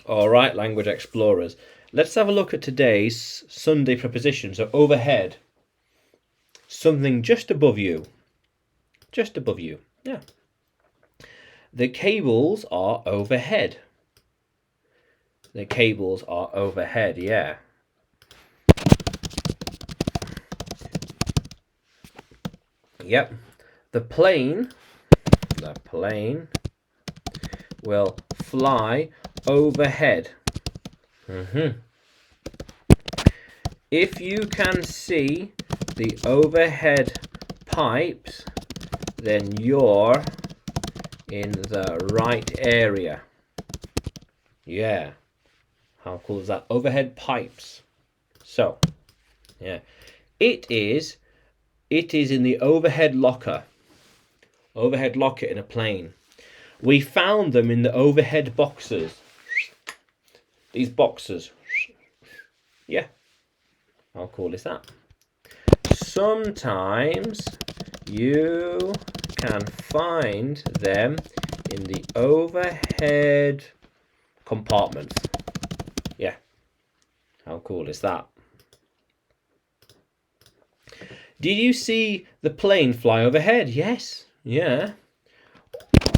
All right, language explorers. Let's have a look at today's Sunday preposition. So overhead, something just above you. Just above you, yeah. The cables are overhead. The cables are overhead, yeah. Yep. The plane will fly overhead. If you can see the overhead pipes, then you're in the right area. Yeah. How cool is that? Overhead pipes. So, yeah. It is in the overhead locker. Overhead locker in a plane. We found them in the overhead boxes. These boxes. Yeah. How cool is that? Sometimes you can find them in the overhead compartments. Yeah. How cool is that? Did you see the plane fly overhead? Yes. Yeah.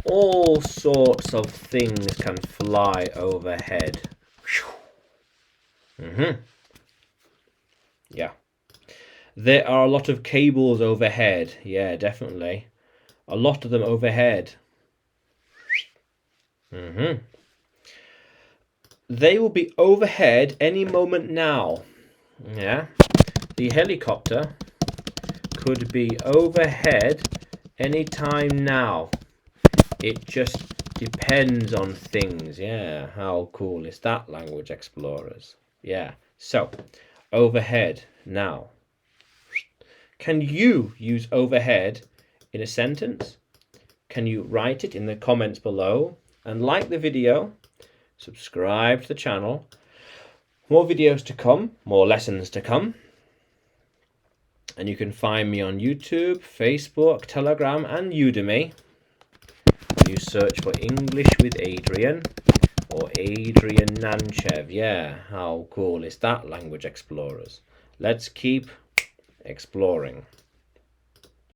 All sorts of things can fly overhead. Yeah. There are a lot of cables overhead. Yeah, definitely. A lot of them overhead. They will be overhead any moment now. Yeah. The helicopter could be overhead any time now. It just depends on things. Yeah, how cool is that, language explorers? Yeah, so overhead now. Can you use overhead in a sentence? Can you write it in the comments below? And like the video, subscribe to the channel. More videos to come, more lessons to come. And you can find me on YouTube, Facebook, Telegram, and Udemy. You search for English with Adrian or Adrian Nanchev. Yeah, how cool is that, language explorers? Let's keep exploring.